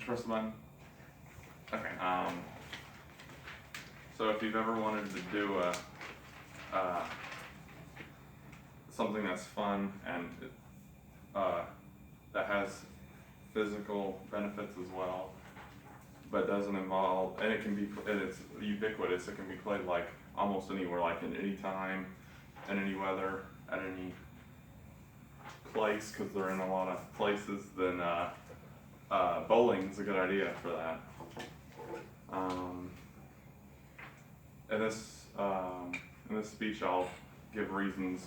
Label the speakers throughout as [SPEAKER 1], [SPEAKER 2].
[SPEAKER 1] Press the button. Okay. So if you've ever wanted to do something that's fun and that has physical benefits as well, but doesn't involve, and it's ubiquitous. It can be played like almost anywhere, like in any time, in any weather, at any place, because they're in a lot of places. Then bowling is a good idea for that. In this speech, I'll give reasons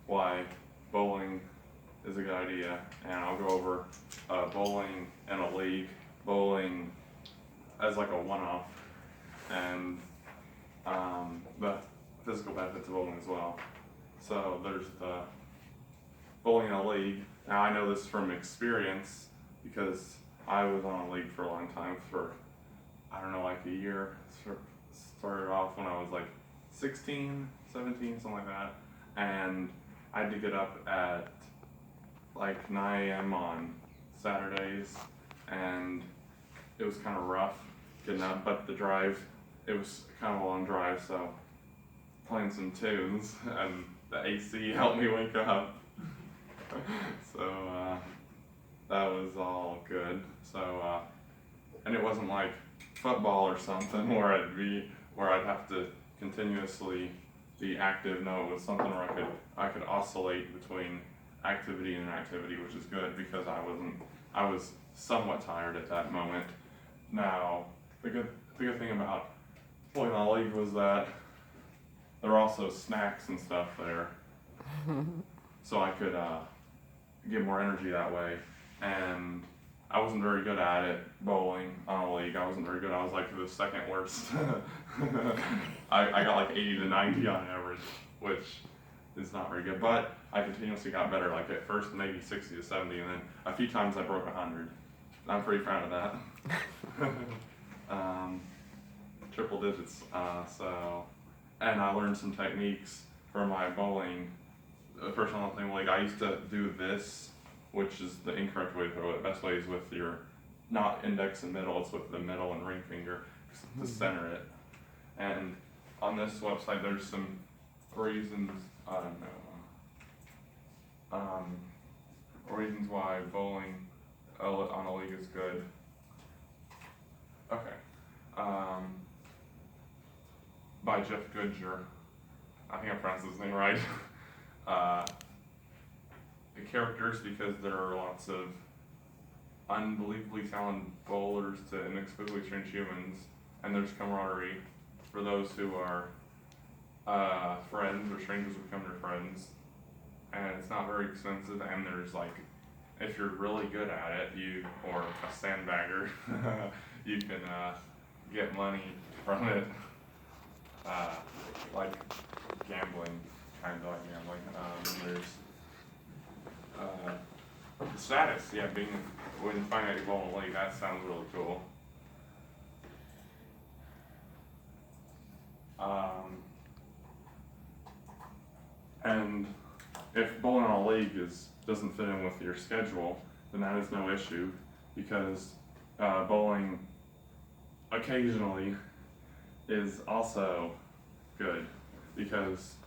[SPEAKER 1] why bowling is a good idea, and I'll go over bowling in a league, bowling as like a one-off, and the physical benefits of bowling as well. So there's the bowling in a league. Now I know this from experience because I was on a league for a long time, for I don't know, like a year. Started off when I was like 16, 17, something like that, and I had to get up at like 9 a.m. on Saturdays, and it was kind of rough getting up, but the drive, it was kind of a long drive, so playing some tunes, and the AC helped me wake up. So that was all good. So and it wasn't like football or something where I'd have to continuously be active. No, it was something where I could oscillate between activity and inactivity, which is good because I was somewhat tired at that moment. Now the good thing about playing on a league was that there were also snacks and stuff there, so I could get more energy that way. And I wasn't very good at it, bowling on a league. I wasn't very good. I was like the second worst. I got like 80 to 90 on average, which is not very good. But I continuously got better. Like at first maybe 60 to 70, and then a few times I broke 100. I'm pretty proud of that. Triple digits. And I learned some techniques for my bowling. The first one thing, like I used to do this, which is the incorrect way to throw it. The best way is with your, not index and middle, it's with the middle and ring finger to center it. And on this website, there's some reasons, I don't know, reasons why bowling on a league is good. Okay. By Jeff Goodger. I think I pronounced his name right. The characters, because there are lots of unbelievably talented bowlers to inexplicably strange humans, and there's camaraderie for those who are friends, or strangers who become their friends, and it's not very expensive, and there's like, if you're really good at it, or a sandbagger, you can get money from it, like gambling, kind of like gambling. There's status, yeah, when you find out you bowl in a league, that sounds really cool. And if bowling on a league doesn't fit in with your schedule, then that is no issue, because bowling occasionally is also good, because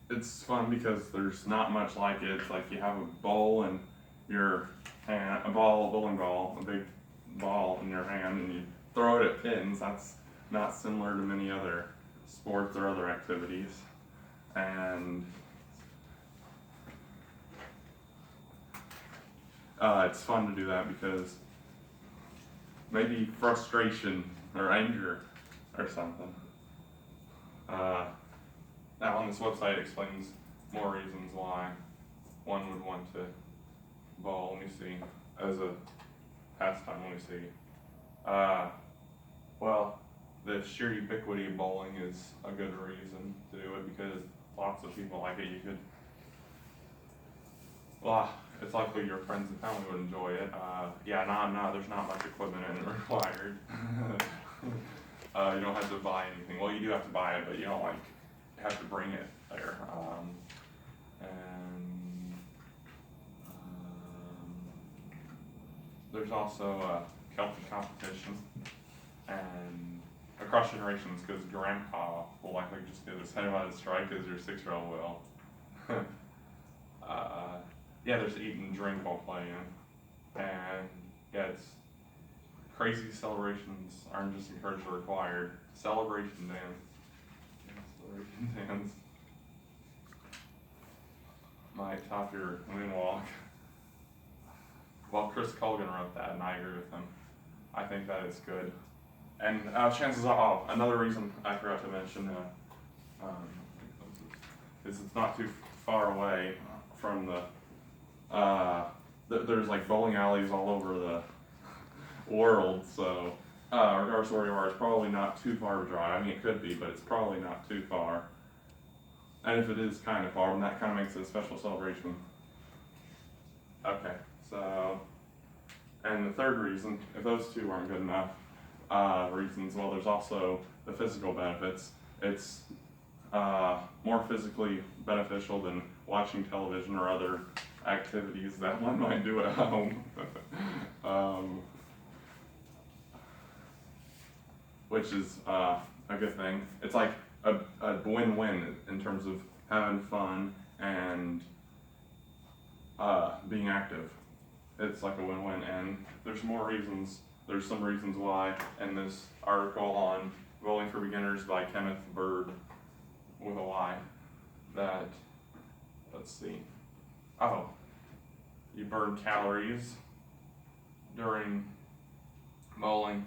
[SPEAKER 1] it's fun, because there's not much like it. It's like you have a bowl in your hand, a bowling ball, a big ball in your hand, and you throw it at pins. That's not similar to many other sports or other activities. And it's fun to do that because maybe frustration or anger or something. Now on this website it explains more reasons why one would want to bowl. Let me see. As a pastime, let me see. Well, the sheer ubiquity of bowling is a good reason to do it, because lots of people like it. It's likely your friends and family would enjoy it. There's not much equipment in it required. You don't have to buy anything. Well, you do have to buy it, but you don't have to bring it there. there's also Celtic competition and across generations because grandpa will likely just get as head on strike as your 6-year-old will. Yeah, there's eat and drink while playing, and yeah, it's crazy celebrations aren't just encouraged or required. Celebration dance. Yeah, celebration dance. Might top your moonwalk. Well, Chris Colgan wrote that, and I agree with him. I think that is good. And chances are, another reason I forgot to mention is it's not too far away from the. There's like bowling alleys all over the world, so regardless of where you are, it's probably not too far to drive. I mean, it could be, but it's probably not too far. And if it is kind of far, then that kind of makes it a special celebration. Okay, so, and the third reason, if those two aren't good enough reasons, well, there's also the physical benefits. It's more physically beneficial than watching television or other activities that one might do at home. Which is a good thing. It's like a win-win in terms of having fun and being active. It's like a win-win, and there's more reasons. There's some reasons why in this article on Bowling for Beginners by Kenneth Bird with a Y that, let's see, you burn calories during bowling,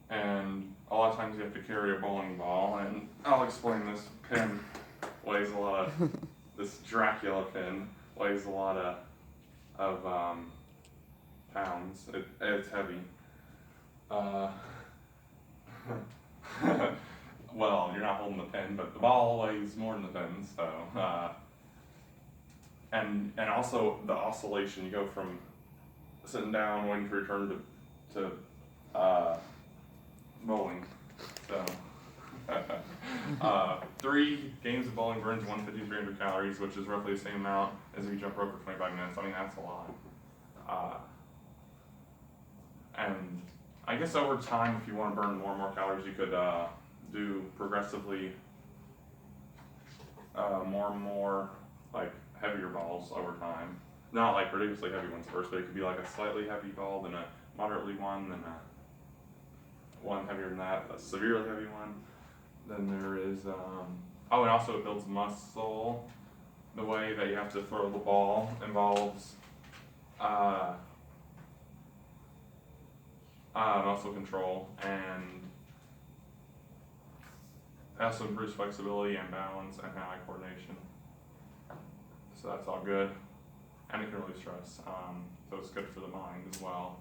[SPEAKER 1] and a lot of times you have to carry a bowling ball, and I'll explain this pin weighs a lot of, this Dracula pin weighs a lot of pounds. It's heavy. Well, you're not holding the pin, but the ball weighs more than the pin, so, and also the oscillation, you go from sitting down, waiting for your turn to bowling, so, 3 games of bowling burns 150 to 300 calories, which is roughly the same amount as if you jump rope for 25 minutes. I mean, that's a lot. And I guess over time, if you want to burn more and more calories, you could do progressively more and more like heavier balls over time. Not like ridiculously heavy ones first, but it could be like a slightly heavy ball, then a moderately one, then a one heavier than that, a severely heavy one. Then there is, and also it builds muscle. The way that you have to throw the ball involves muscle control, and it also improves flexibility and balance and hand-eye coordination. So that's all good, and it can release stress. So it's good for the mind as well.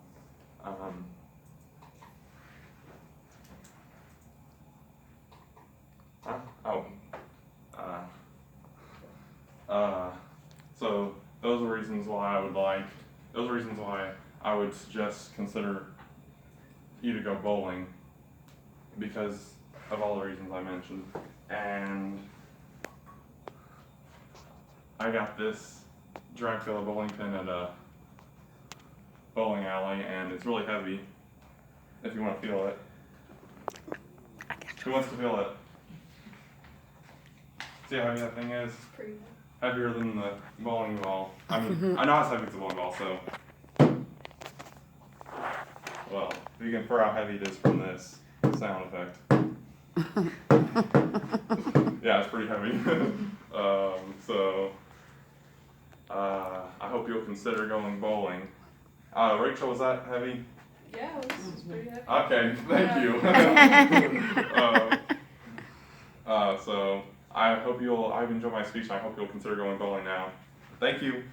[SPEAKER 1] So those are reasons why I would suggest consider you to go bowling, because of all the reasons I mentioned. And I got this Dracula bowling pin at a bowling alley, and it's really heavy, if you want to feel it. Who wants to feel it? See how heavy that thing is?
[SPEAKER 2] Pretty
[SPEAKER 1] Heavier than the bowling ball. I mean, I know it's heavy as a bowling ball, so. Well, you can infer how heavy it is from this sound effect. Yeah, it's pretty heavy. I hope you'll consider going bowling. Rachel, was that heavy?
[SPEAKER 2] Yeah, it was pretty heavy.
[SPEAKER 1] Okay, thank you. So I've enjoyed my speech, and I hope you'll consider going bowling now. Thank you.